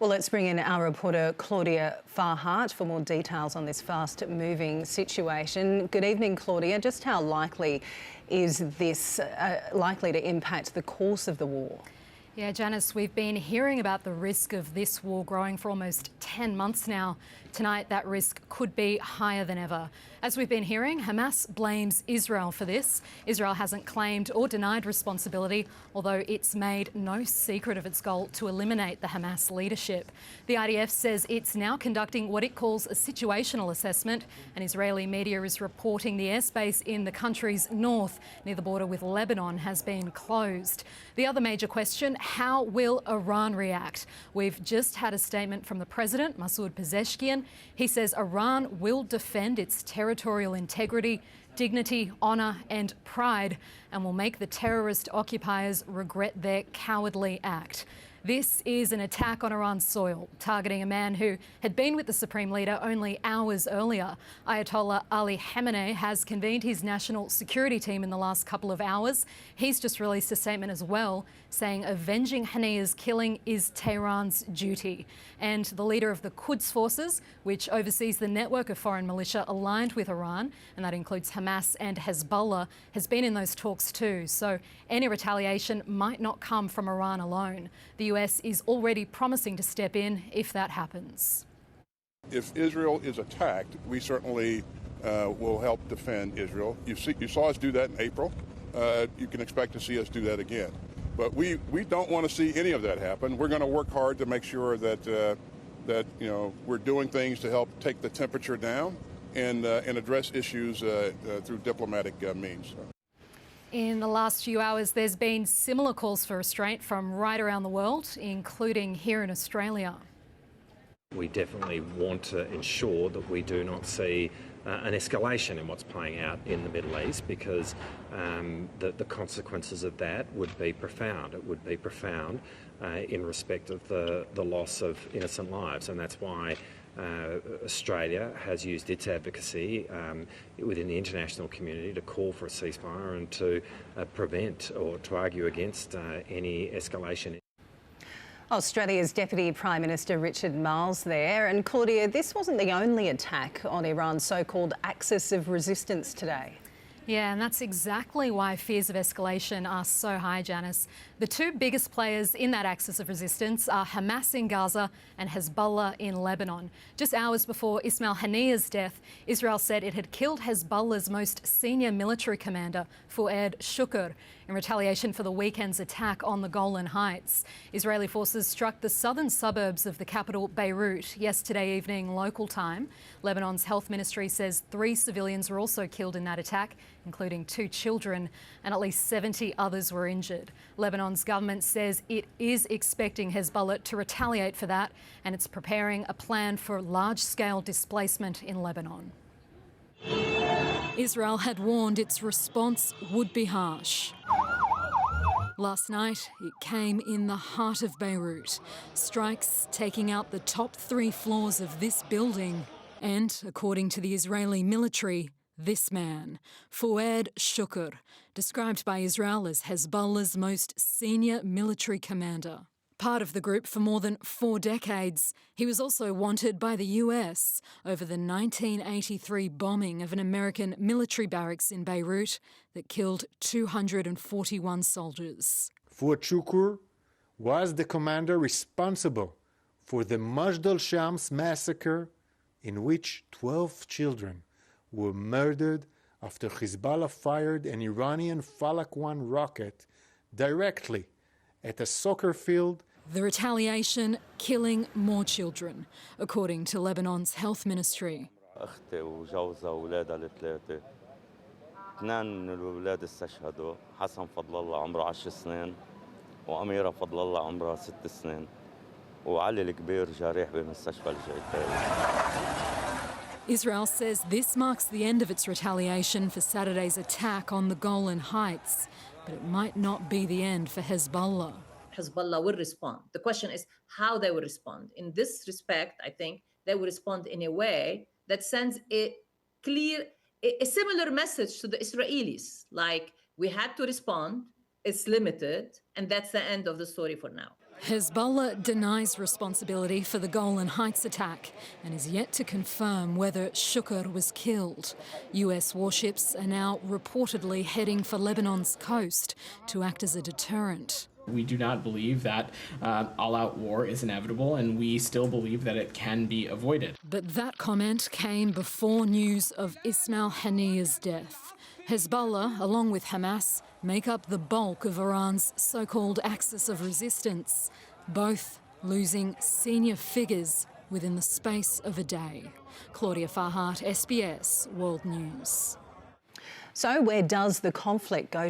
Well, let's bring in our reporter Claudia Farhart for more details on this fast-moving situation. Good evening, Claudia. Just how likely is this likely to impact the course of the war? Yeah, Janice, we've been hearing about the risk of this war growing for almost 10 months now. Tonight, that risk could be higher than ever. As we've been hearing, Hamas blames Israel for this. Israel hasn't claimed or denied responsibility, although it's made no secret of its goal to eliminate the Hamas leadership. The IDF says it's now conducting what it calls a situational assessment, and Israeli media is reporting the airspace in the country's north, near the border with Lebanon, has been closed. The other major question: how will Iran react? We've just had a statement from the president, Masoud Pezeshkian. He says Iran will defend its territorial integrity, dignity, honour and pride, and will make the terrorist occupiers regret their cowardly act. This is an attack on Iran's soil, targeting a man who had been with the Supreme Leader only hours earlier. Ayatollah Ali Khamenei has convened his national security team in the last couple of hours. He's just released a statement as well, saying avenging Haniyeh's killing is Tehran's duty. And the leader of the Quds forces, which oversees the network of foreign militia aligned with Iran, and that includes Hamas and Hezbollah, has been in those talks too. So any retaliation might not come from Iran alone. The US is already promising to step in if that happens. If Israel is attacked, we certainly will help defend Israel. You saw us do that in April. You can expect to see us do that again. But we don't want to see any of that happen. We're going to work hard to make sure that we're doing things to help take the temperature down and address issues through diplomatic means. In the last few hours, there's been similar calls for restraint from right around the world, including here in Australia. We definitely want to ensure that we do not see an escalation in what's playing out in the Middle East, because the consequences of that would be profound. It would be profound in respect of the loss of innocent lives, and that's why Australia has used its advocacy within the international community to call for a ceasefire and to prevent or to argue against any escalation. Australia's Deputy Prime Minister Richard Marles there. And Claudia, this wasn't the only attack on Iran's so-called axis of resistance today. Yeah, and that's exactly why fears of escalation are so high, Janice. The two biggest players in that axis of resistance are Hamas in Gaza and Hezbollah in Lebanon. Just hours before Ismail Haniyeh's death, Israel said it had killed Hezbollah's most senior military commander, Fouad Shukr, in retaliation for the weekend's attack on the Golan Heights. Israeli forces struck the southern suburbs of the capital, Beirut, yesterday evening local time. Lebanon's health ministry says 3 civilians were also killed in that attack, including 2 children, and at least 70 others were injured. Lebanon's government says it is expecting Hezbollah to retaliate for that, and it's preparing a plan for large-scale displacement in Lebanon. Israel had warned its response would be harsh. Last night, it came in the heart of Beirut, strikes taking out the top 3 floors of this building. And, according to the Israeli military, this man, Fouad Shukr, described by Israel as Hezbollah's most senior military commander. Part of the group for more than 4 decades, he was also wanted by the US over the 1983 bombing of an American military barracks in Beirut that killed 241 soldiers. Fouad Shukr was the commander responsible for the Majd al-Shams massacre, in which 12 children were murdered after Hezbollah fired an Iranian Falak 1 rocket directly at a soccer field. The retaliation killing more children, according to Lebanon's health ministry. أختي وجوزها وأولادها ال3. 2 من الأولاد استشهدوا، حسن فضل الله عمره 10 سنين وأميرة فضل الله عمرها 6 سنين وعلي الكبير جارح بمستشفى الجيتين. Israel says this marks the end of its retaliation for Saturday's attack on the Golan Heights, but it might not be the end for Hezbollah. Hezbollah will respond. The question is how they will respond. In this respect, I think they will respond in a way that sends a similar message to the Israelis, like we had to respond, it's limited, and that's the end of the story for now. Hezbollah denies responsibility for the Golan Heights attack and is yet to confirm whether Shukr was killed. US warships are now reportedly heading for Lebanon's coast to act as a deterrent. We do not believe that all-out war is inevitable, and we still believe that it can be avoided. But that comment came before news of Ismail Haniyeh's death. Hezbollah, along with Hamas, make up the bulk of Iran's so-called axis of resistance, both losing senior figures within the space of a day. Claudia Farhat, SBS World News. So where does the conflict go